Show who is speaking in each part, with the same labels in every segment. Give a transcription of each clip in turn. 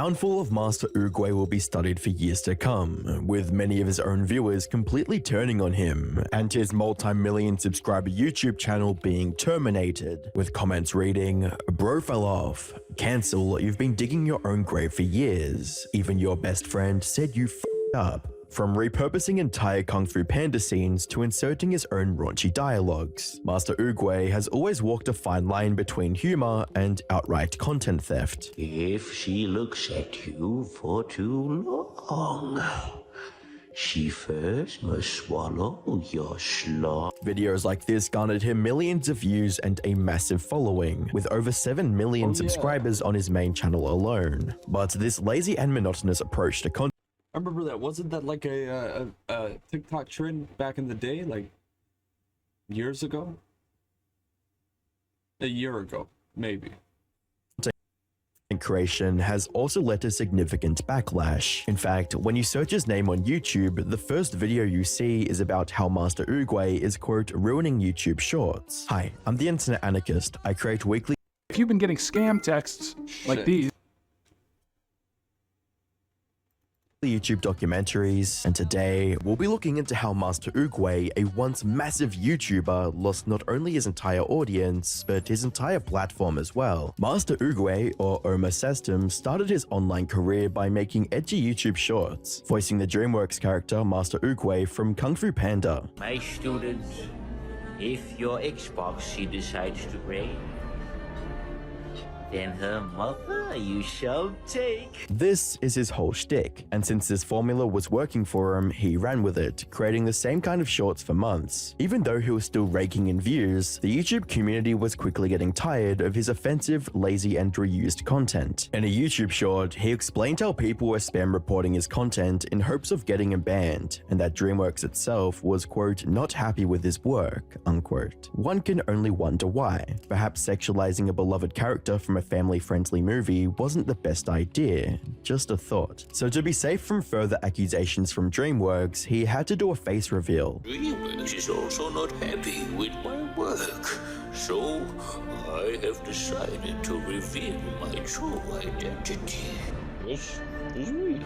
Speaker 1: downfall of MasterOogway will be studied for years to come, with many of his own viewers completely turning on him, and his multi-million subscriber YouTube channel being terminated, with comments reading, "Bro fell off, cancel, you've been digging your own grave for years, even your best friend said you f***ed up." From repurposing entire Kung Fu Panda scenes to inserting his own raunchy dialogues, MasterOogway has always walked a fine line between humor and outright content theft.
Speaker 2: If she looks at you for too long, she first must swallow your slop.
Speaker 1: Videos like this garnered him millions of views and a massive following, with over 7 million subscribers on his main channel alone. But this lazy and monotonous approach to content,
Speaker 3: I remember that. Wasn't that like a TikTok trend back in the day, like years ago? A year ago, maybe.
Speaker 1: creation has also led to significant backlash. In fact, when you search his name on YouTube, the first video you see is about how MasterOogway is, quote, ruining YouTube Shorts. Hi, I'm the Internet Anarchist. I create weekly...
Speaker 4: If you've been getting scam texts like these,
Speaker 1: YouTube documentaries, and today we'll be looking into how MasterOogway, a once massive YouTuber, lost not only his entire audience, but his entire platform as well. MasterOogway, or Oma System, started his online career by making edgy YouTube shorts, voicing the DreamWorks character MasterOogway from Kung Fu Panda.
Speaker 2: My student, if your Xbox she decides to break, then her mother you shall take.
Speaker 1: This is his whole shtick, and since this formula was working for him, he ran with it, creating the same kind of shorts for months. Even though he was still raking in views, the YouTube community was quickly getting tired of his offensive, lazy, and reused content. In a YouTube short, he explained how people were spam reporting his content in hopes of getting him banned, and that DreamWorks itself was, quote, not happy with his work, unquote. One can only wonder why. Perhaps sexualizing a beloved character from a family-friendly movie wasn't the best idea, just a thought. So to be safe from further accusations from DreamWorks, he had to do a face reveal.
Speaker 2: DreamWorks is also not happy with my work, so I have decided to reveal my true identity. This is me.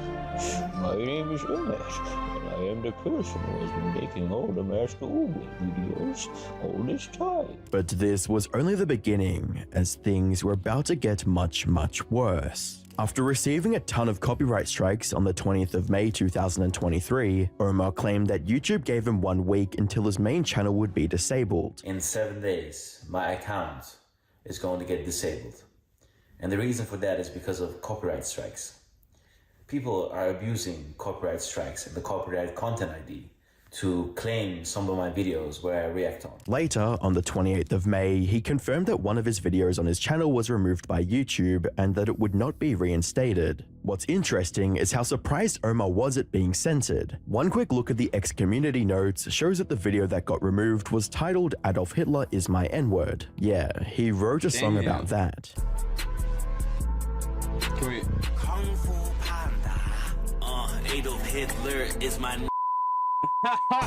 Speaker 2: My name is Umesh, and I am the person who has been making all the MasterOogway videos all this time.
Speaker 1: But this was only the beginning, as things were about to get much, much worse. After receiving a ton of copyright strikes on the 20th of May 2023, Omar claimed that YouTube gave him 1 week until his main channel would be disabled.
Speaker 5: In 7 days, my account is going to get disabled. And the reason for that is because of copyright strikes. People are abusing copyright strikes and the copyright content ID to claim some of my videos where I react on.
Speaker 1: Later, on the 28th of May, he confirmed that one of his videos on his channel was removed by YouTube and that it would not be reinstated. What's interesting is how surprised Omar was at being censored. One quick look at the X-community notes shows that the video that got removed was titled Adolf Hitler is my N-word. Yeah, he wrote a song about that.
Speaker 3: Can we...
Speaker 2: Kung Fu Panda, Adolf Hitler is my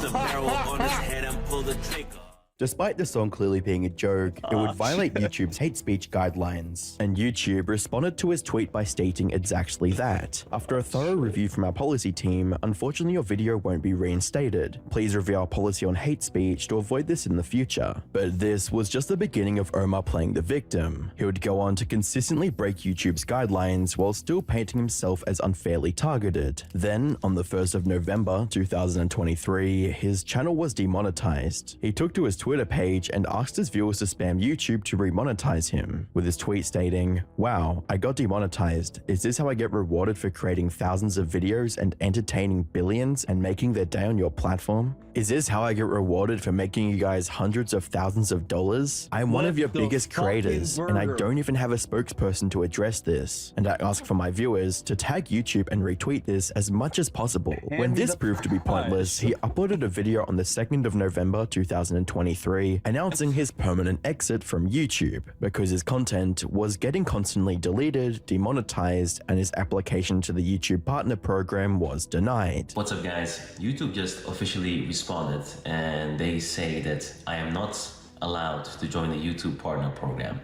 Speaker 2: the barrel on his head and pull the trigger.
Speaker 1: Despite the song clearly being a joke, it would violate YouTube's hate speech guidelines, and YouTube responded to his tweet by stating exactly that. After a thorough review from our policy team, unfortunately your video won't be reinstated. Please review our policy on hate speech to avoid this in the future. But this was just the beginning of Omar playing the victim. He would go on to consistently break YouTube's guidelines while still painting himself as unfairly targeted. Then, on the 1st of November 2023, his channel was demonetized. He took to his Twitter page and asked his viewers to spam YouTube to remonetize him, with his tweet stating, "Wow, I got demonetized. Is this how I get rewarded for creating thousands of videos and entertaining billions and making their day on your platform? Is this how I get rewarded for making you guys hundreds of thousands of dollars? I'm one of your biggest creators, and I don't even have a spokesperson to address this. And I ask for my viewers to tag YouTube and retweet this as much as possible." When this proved to be pointless, he uploaded a video on the 2nd of November 2023 announcing his permanent exit from YouTube because his content was getting constantly deleted, demonetized, and his application to the YouTube Partner Program was denied.
Speaker 6: What's up guys, YouTube just officially responded and they say that I am not allowed to join the YouTube Partner Program.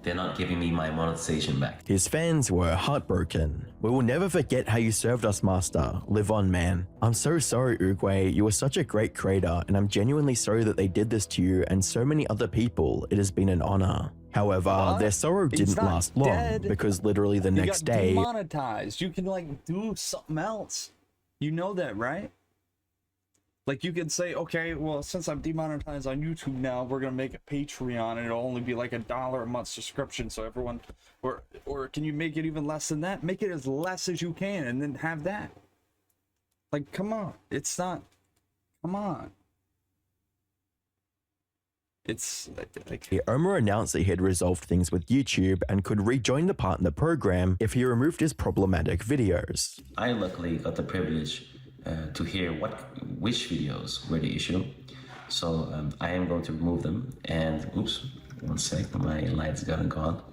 Speaker 6: they're not giving me my monetization back.
Speaker 1: His fans were heartbroken. "We will never forget how you served us, Master. Live on, man. I'm so sorry, Oogway. You were such a great creator, and I'm genuinely sorry that they did this to you and so many other people. It has been an honor." However, their sorrow didn't last long, because literally the next day,
Speaker 3: demonetized. You can like do something else. You know that, right? Like you can say, okay, well, since I'm demonetized on YouTube now, we're gonna make a Patreon, and it'll only be like $1 a month subscription, so everyone, or can you make it even less than that? Make it as less as you can, and then have that. Like, come on, it's not. Come on. It's like
Speaker 1: Omar announced that he had resolved things with YouTube and could rejoin the partner program if he removed his problematic videos.
Speaker 6: I luckily got the privilege to hear which videos were the issue, so I am going to remove them. And oops, one sec, my lights got gone.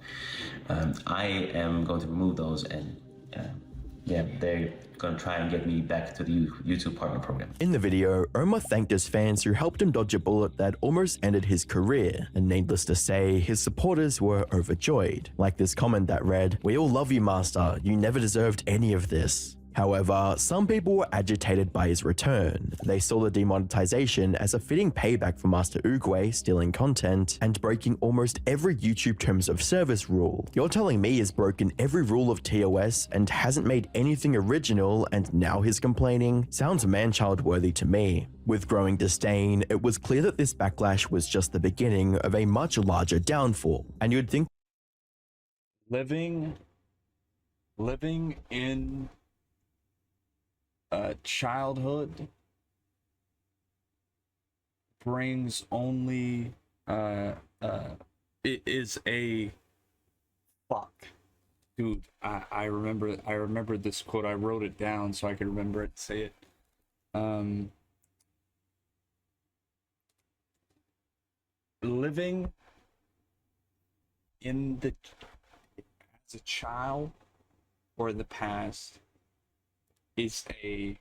Speaker 6: I am going to remove those, and yeah, they're gonna try and get me back to the YouTube partner program.
Speaker 1: In the video, Omar thanked his fans who helped him dodge a bullet that almost ended his career, and needless to say, his supporters were overjoyed. Like this comment that read, "We all love you, Master. You never deserved any of this." However, some people were agitated by his return. They saw the demonetization as a fitting payback for MasterOogway stealing content and breaking almost every YouTube terms of service rule. You're telling me he's broken every rule of TOS and hasn't made anything original, and now he's complaining? Sounds man-child worthy to me. With growing disdain, it was clear that this backlash was just the beginning of a much larger downfall, and you'd think
Speaker 3: living in childhood brings only it is a fuck, dude. I remember this quote. I wrote it down so I could remember it, say it. Living in the as a child or in the past is a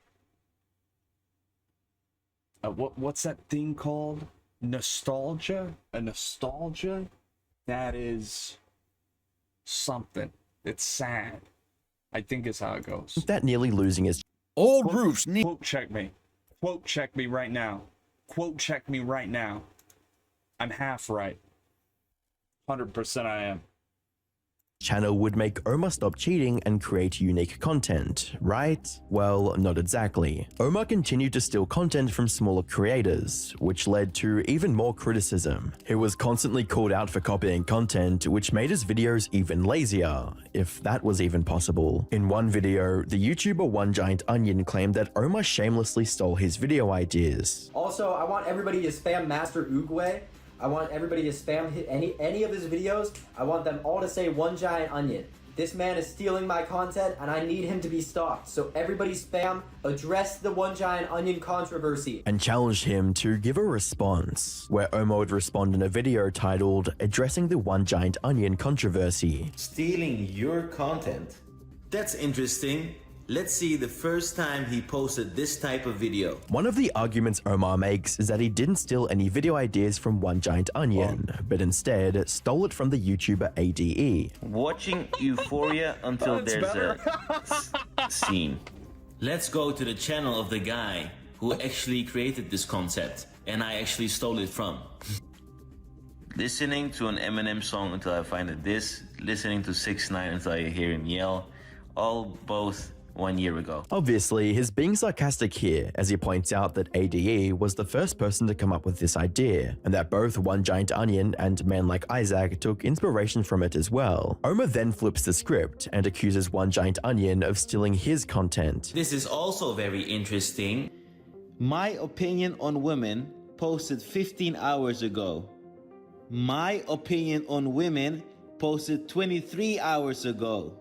Speaker 3: what's that thing called? Nostalgia? A nostalgia that is something. It's sad, I think is how it goes.
Speaker 1: that nearly losing his
Speaker 7: Old roofs need.
Speaker 3: Quote check me. Quote check me right now. Quote check me right now. I'm half right. 100% I am.
Speaker 1: channel would make Omar stop cheating and create unique content, right? Well, not exactly. Omar continued to steal content from smaller creators, which led to even more criticism. He was constantly called out for copying content, which made his videos even lazier, if that was even possible. In one video, the YouTuber One Giant Onion claimed that Omar shamelessly stole his video ideas.
Speaker 8: Also, I want everybody to spam MasterOogway. I want everybody to spam any of his videos. I want them all to say One Giant Onion. This man is stealing my content and I need him to be stopped. So everybody spam, address the One Giant Onion controversy.
Speaker 1: And challenged him to give a response, where Omar would respond in a video titled Addressing the One Giant Onion Controversy.
Speaker 5: Stealing your content? That's interesting. Let's see the first time he posted this type of video.
Speaker 1: One of the arguments Omar makes is that he didn't steal any video ideas from One Giant Onion, but instead stole it from the YouTuber ADE.
Speaker 5: Watching Euphoria until there's a scene. Let's go to the channel of the guy who actually created this concept and I actually stole it from. Listening to an Eminem song until I find it this, listening to 6ix9ine until I hear him yell, all both 1 year ago.
Speaker 1: Obviously, he's being sarcastic here, as he points out that ADE was the first person to come up with this idea, and that both One Giant Onion and Men Like Isaac took inspiration from it as well. Omar then flips the script and accuses One Giant Onion of stealing his content.
Speaker 5: This is also very interesting. My opinion on women posted 15 hours ago. My opinion on women posted 23 hours ago.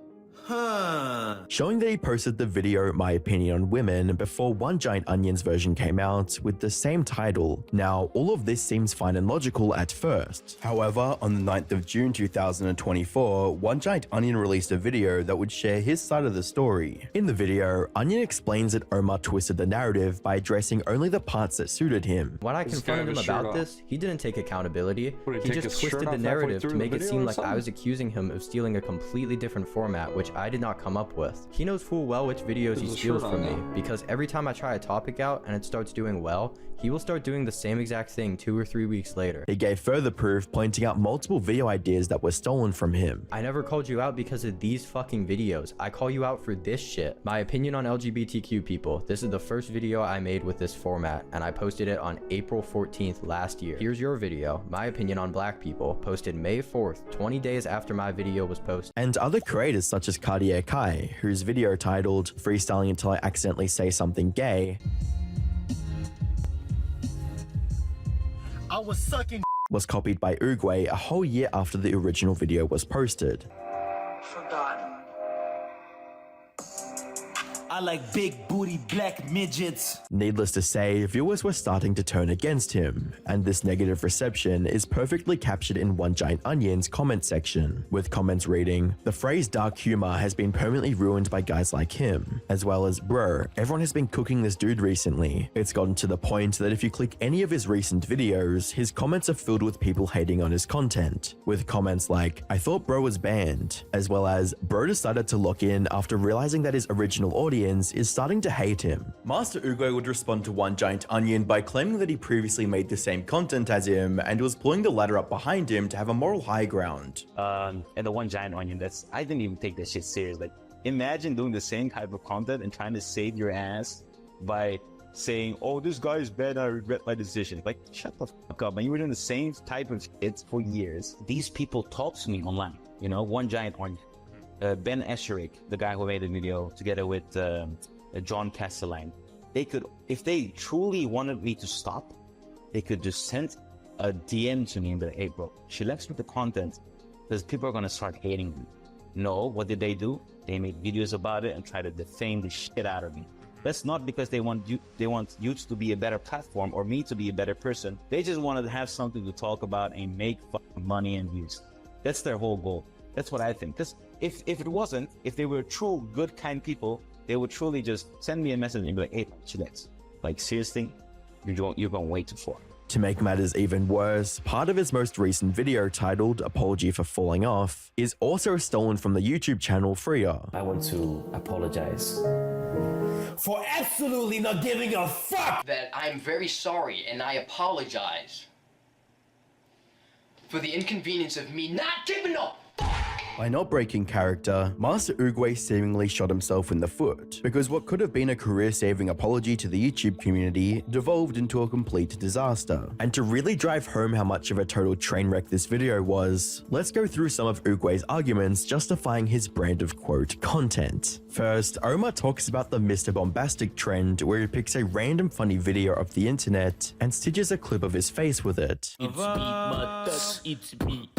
Speaker 1: showing that he posted the video My Opinion on Women before One Giant Onion's version came out with the same title. Now, all of this seems fine and logical at first. However, on the 9th of June 2024, One Giant Onion released a video that would share his side of the story. In the video, Onion explains that Omar twisted the narrative by addressing only the parts that suited him.
Speaker 7: When I confronted him about this, he didn't take accountability. He just twisted the narrative to make it seem like I was accusing him of stealing a completely different format, which I did not come up with. He knows full well which videos he steals from me, because every time I try a topic out and it starts doing well, he will start doing the same exact thing 2 or 3 weeks later.
Speaker 1: He gave further proof, pointing out multiple video ideas that were stolen from him.
Speaker 7: I never called you out because of these fucking videos. I call you out for this shit. My opinion on LGBTQ people. This is the first video I made with this format, and I posted it on April 14th last year. Here's your video, My Opinion on Black People, posted May 4th, 20 days after my video was posted.
Speaker 1: And other creators such as Cartier Kai, whose video titled Freestyling Until I Accidentally Say Something Gay was copied by Oogway a whole year after the original video was posted.
Speaker 9: Forgotten.
Speaker 10: I like big booty black midgets.
Speaker 1: Needless to say, viewers were starting to turn against him, and this negative reception is perfectly captured in One Giant Onion's comment section, with comments reading, "The phrase dark humor has been permanently ruined by guys like him," as well as, "Bro, everyone has been cooking this dude recently." It's gotten to the point that if you click any of his recent videos, his comments are filled with people hating on his content, with comments like, "I thought bro was banned," as well as, "Bro decided to lock in after realizing that his original audience is starting to hate him." MasterOogway would respond to One Giant Onion by claiming that he previously made the same content as him and was pulling the ladder up behind him to have a moral high ground.
Speaker 11: And the One Giant Onion, I didn't even take that shit serious. Like, imagine doing the same type of content and trying to save your ass by saying, "Oh, this guy is bad, I regret my decision." Like, shut the fuck up, man. You were doing the same type of shit for years. These people talk to me online, you know, One Giant Onion. Ben Escherich, the guy who made the video together with John Castelline, they could, if they truly wanted me to stop, they could just send a DM to me and be like, "Hey bro, chillax with the content because people are going to start hating me." No, what did they do? They made videos about it and try to defame the shit out of me. That's not because they want YouTube to be a better platform or me to be a better person. They just wanted to have something to talk about and make fucking money and views. That's their whole goal. That's what I think. Because if it wasn't, if they were true, good, kind people, they would truly just send me a message and be like, "Hey, chillax. Like, seriously, you're going way too far."
Speaker 1: To make matters even worse, part of his most recent video titled Apology for Falling Off is also stolen from the YouTube channel Freer.
Speaker 5: I want to apologize
Speaker 10: For absolutely not giving a fuck.
Speaker 9: That I'm very sorry and I apologize for the inconvenience of me not giving a fuck.
Speaker 1: By not breaking character, MasterOogway seemingly shot himself in the foot, because what could have been a career-saving apology to the YouTube community devolved into a complete disaster. And to really drive home how much of a total train wreck this video was, let's go through some of Oogway's arguments justifying his brand of quote content. First, Omar talks about the Mr. Bombastic trend, where he picks a random funny video of the internet and stitches a clip of his face with it.
Speaker 2: It's me, Matas. It's me,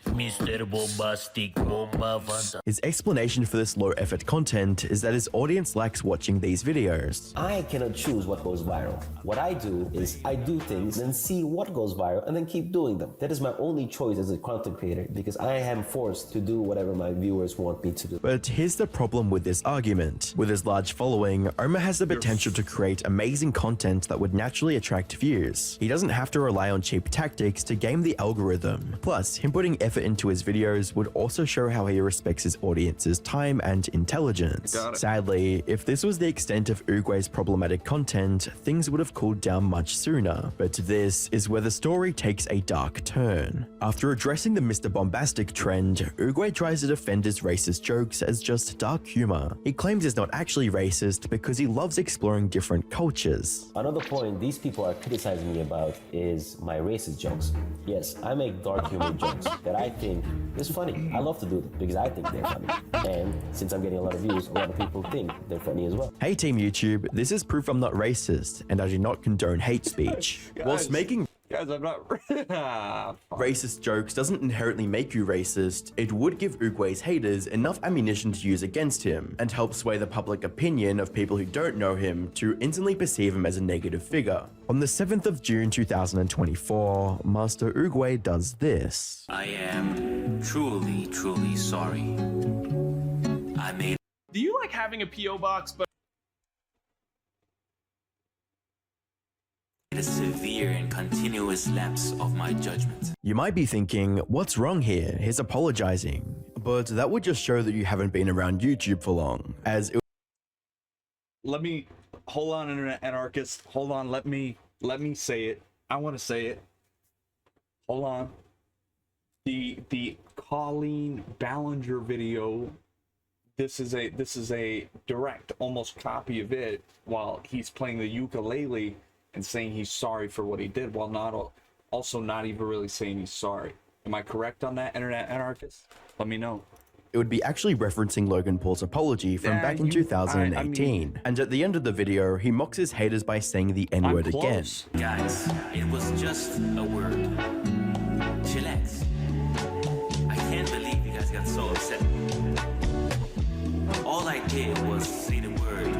Speaker 2: Mr. Bombastic Bomba Fanta.
Speaker 1: His explanation for this low-effort content is that his audience likes watching these videos.
Speaker 5: I cannot choose what goes viral. What I do is I do things and see what goes viral and then keep doing them. That is my only choice as a content creator because I am forced to do whatever my viewers want me to do.
Speaker 1: But here's the problem with this argument. With his large following, Omar has the potential to create amazing content that would naturally attract views. He doesn't have to rely on cheap tactics to game the algorithm. Plus, him putting effort into his videos would also show how he respects his audience's time and intelligence. Sadly, if this was the extent of Oogway's problematic content, things would have cooled down much sooner. But this is where the story takes a dark turn. After addressing the Mr. Bombastic trend, Oogway tries to defend his racist jokes as just dark humor. He claims he's not actually racist because he loves exploring different cultures.
Speaker 5: Another point these people are criticizing me about is my racist jokes. Yes, I make dark humor jokes that I think is funny. I love to do them because I think they're funny. And since I'm getting a lot of views, a lot of people think they're funny as well.
Speaker 1: Hey Team YouTube, this is proof I'm not racist and I do not condone hate speech. Whilst making
Speaker 3: Guys, I'm not.
Speaker 1: Racist jokes doesn't inherently make you racist. It would give Oogway's haters enough ammunition to use against him and help sway the public opinion of people who don't know him to instantly perceive him as a negative figure. On the 7th of June 2024, MasterOogway does this.
Speaker 2: I am truly, truly sorry. I made
Speaker 12: Do you like having a P.O. box, but
Speaker 2: a severe and continuous lapse of my judgment?
Speaker 1: You might be thinking, what's wrong here? He's apologizing. But that would just show that you haven't been around YouTube for long, as it
Speaker 3: Let me hold on, internet anarchist. Hold on, let me say it. I want to say it. Hold on. The Colleen Ballinger video. This is a direct, almost copy of it while he's playing the ukulele and saying he's sorry for what he did, while also not even really saying he's sorry. Am I correct on that, internet anarchist? Let me know.
Speaker 1: It would be actually referencing Logan Paul's apology from back in 2018. And at the end of the video, he mocks his haters by saying the N-word again.
Speaker 2: Guys, it was just a word. Chillax. I can't believe you guys got so upset. All I did was say the word.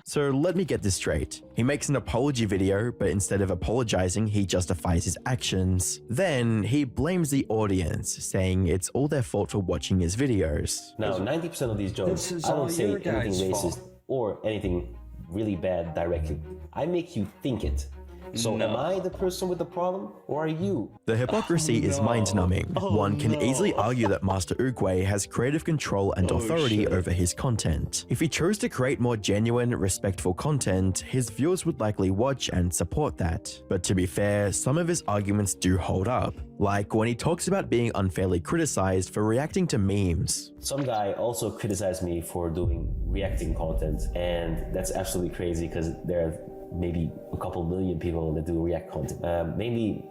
Speaker 1: So let me get this straight. He makes an apology video, but instead of apologizing, he justifies his actions. Then he blames the audience, saying it's all their fault for watching his videos.
Speaker 13: Now, 90% of these jokes, I don't say anything racist or anything really bad directly. I make you think it. So am I the person with the problem, or are you?
Speaker 1: The hypocrisy is mind-numbing. One can easily argue that MasterOogway has creative control and authority over his content. If he chose to create more genuine, respectful content, his viewers would likely watch and support that. But to be fair, some of his arguments do hold up, like when he talks about being unfairly criticized for reacting to memes.
Speaker 13: Some guy also criticized me for doing reacting content, and that's absolutely crazy because there are maybe a couple million people that do react content, mainly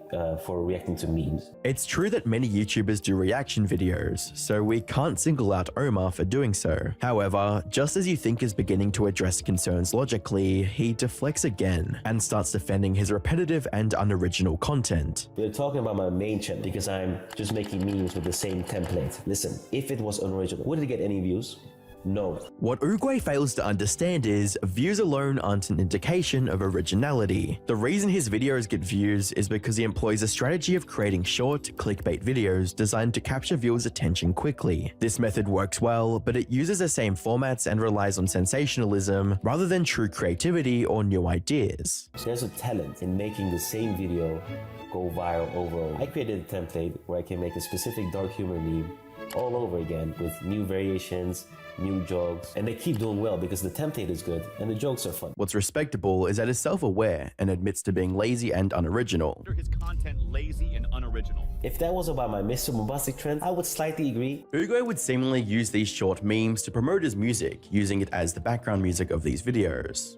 Speaker 13: for reacting to memes.
Speaker 1: It's true that many YouTubers do reaction videos, so we can't single out Omar for doing so. However, just as you think is beginning to address concerns logically, he deflects again and starts defending his repetitive and unoriginal content.
Speaker 13: They're talking about my main channel because I'm just making memes with the same template. Listen, if it was unoriginal, would it get any views? No.
Speaker 1: What Oogway fails to understand is views alone aren't an indication of originality. The reason his videos get views is because he employs a strategy of creating short, clickbait videos designed to capture viewers' attention quickly. This method works well, but it uses the same formats and relies on sensationalism rather than true creativity or new ideas.
Speaker 13: There's a talent in making the same video go viral overall. I created a template where I can make a specific dark humor meme all over again with new variations, new jokes, and they keep doing well because the template is good and the jokes are fun.
Speaker 1: What's respectable is that he's self-aware and admits to being lazy and unoriginal.
Speaker 12: his content lazy and unoriginal?
Speaker 13: If that was about my Mr. Bombastic trend, I would slightly agree.
Speaker 1: Oogway would seemingly use these short memes to promote his music, using it as the background music of these videos.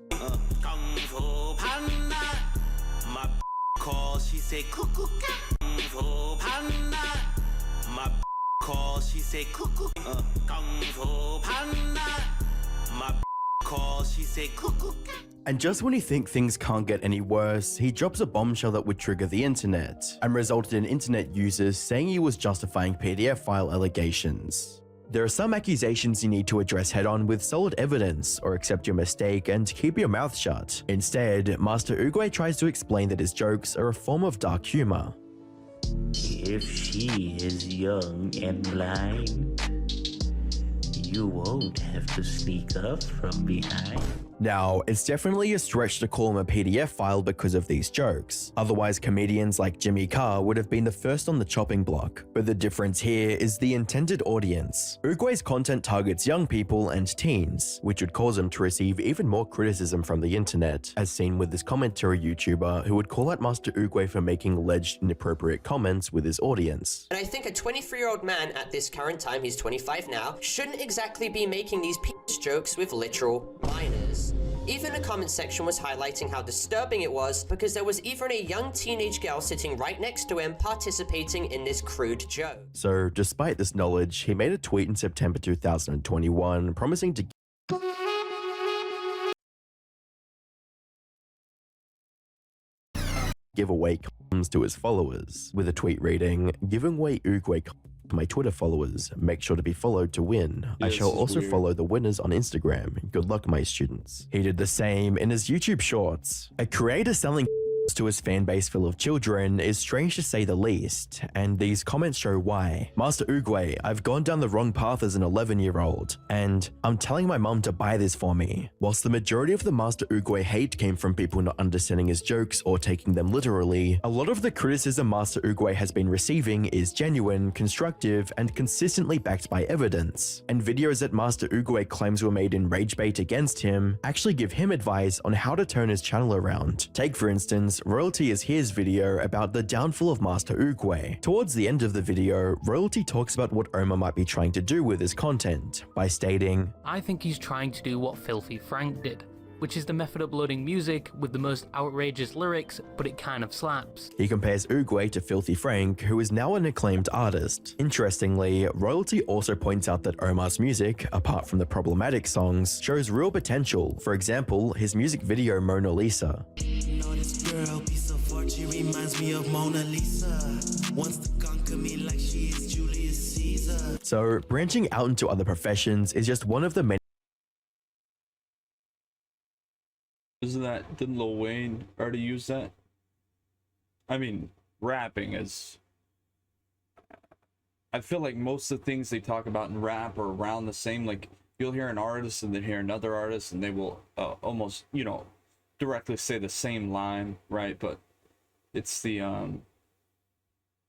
Speaker 2: Kung Fu Panda. My call, she say cuckoo. Kung Fu Panda. My call, she say cuckoo. Kung Fu Panda. My call, she say cuckoo.
Speaker 1: And just when you think things can't get any worse, he drops a bombshell that would trigger the internet, and resulted in internet users saying he was justifying PDF file allegations. There are some accusations you need to address head-on with solid evidence, or accept your mistake and keep your mouth shut. Instead, MasterOogway tries to explain that his jokes are a form of dark humor.
Speaker 2: If she is young and blind, you won't have to sneak up from behind.
Speaker 1: Now, it's definitely a stretch to call him a PDF file because of these jokes. Otherwise, comedians like Jimmy Carr would have been the first on the chopping block. But the difference here is the intended audience. Oogway's content targets young people and teens, which would cause him to receive even more criticism from the internet, as seen with this commentary YouTuber who would call out MasterOogway for making alleged inappropriate comments with his audience.
Speaker 14: And I think a 23-year-old man at this current time, he's 25 now, shouldn't exactly be making these penis jokes with literal minors. Even the comment section was highlighting how disturbing it was because there was even a young teenage girl sitting right next to him participating in this crude joke.
Speaker 1: So, despite this knowledge, he made a tweet in September 2021 promising to giveaway condoms to his followers, with a tweet reading, "Giving away Oogway condoms to my Twitter followers. Make sure to be followed to win. I shall also follow the winners on Instagram. Good luck, my students." He did the same in his YouTube shorts. A creator selling to his fan base full of children is strange to say the least, and these comments show why. MasterOogway, I've gone down the wrong path as an 11-year-old, and I'm telling my mum to buy this for me. Whilst the majority of the MasterOogway hate came from people not understanding his jokes or taking them literally, a lot of the criticism MasterOogway has been receiving is genuine, constructive, and consistently backed by evidence. And videos that MasterOogway claims were made in rage bait against him actually give him advice on how to turn his channel around. Take for instance, Royalty is his video about the downfall of MasterOogway. Towards the end of the video, Royalty talks about what Omar might be trying to do with his content, by stating,
Speaker 15: "I think he's trying to do what Filthy Frank did, which is the method uploading music with the most outrageous lyrics, but it kind of slaps."
Speaker 1: He compares Oogway to Filthy Frank, who is now an acclaimed artist. Interestingly, Royalty also points out that Omar's music, apart from the problematic songs, shows real potential. For example, his music video Mona Lisa.
Speaker 16: Girl, piece of art, she reminds me of Mona Lisa. Wants to conquer me like she is Julius Caesar.
Speaker 1: So, branching out into other professions is just one of the many.
Speaker 3: Didn't Lil Wayne already use that? I mean, rapping is... I feel like most of the things they talk about in rap are around the same. Like, you'll hear an artist and then hear another artist and they will almost, you know, directly say the same line, right? But it's the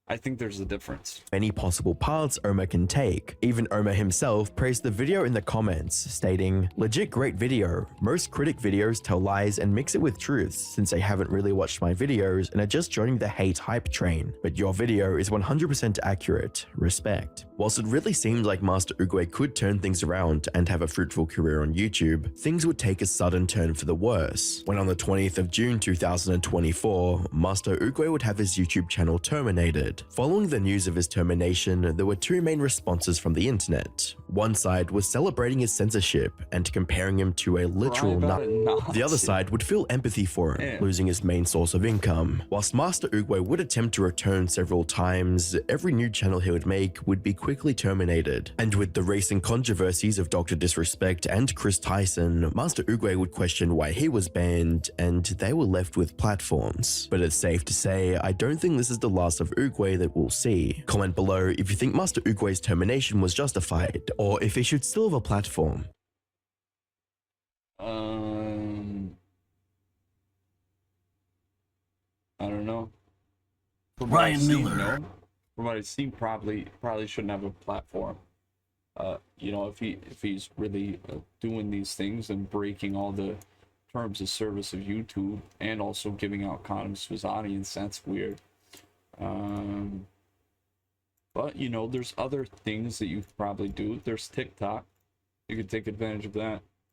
Speaker 3: I think there's a difference.
Speaker 1: Many possible paths Omar can take. Even Omar himself praised the video in the comments, stating, "Legit great video. Most critic videos tell lies and mix it with truths since they haven't really watched my videos and are just joining the hate hype train. But your video is 100% accurate. Respect." Whilst it really seemed like MasterOogway could turn things around and have a fruitful career on YouTube, things would take a sudden turn for the worse, when on the 20th of June 2024, MasterOogway would have his YouTube channel terminated. Following the news of his termination, there were two main responses from the internet. One side was celebrating his censorship and comparing him to a literal Nazi. The other side would feel empathy for him, losing his main source of income. Whilst MasterOogway would attempt to return several times, every new channel he would make would be quickly terminated. And with the recent controversies of Dr. Disrespect and Chris Tyson, MasterOogway would question why he was banned, and they were left with platforms. But it's safe to say, I don't think this is the last of Oogway that we'll see. Comment below if you think MasterOogway's termination was justified, or if he should still have a platform.
Speaker 3: I don't know.
Speaker 10: Ryan Miller.
Speaker 3: No. From what I've seen, probably shouldn't have a platform. You know, if he's really doing these things and breaking all the terms of service of YouTube and also giving out condoms to his audience, that's weird. But you know, there's other things that you could probably do. There's TikTok. You could take advantage of that.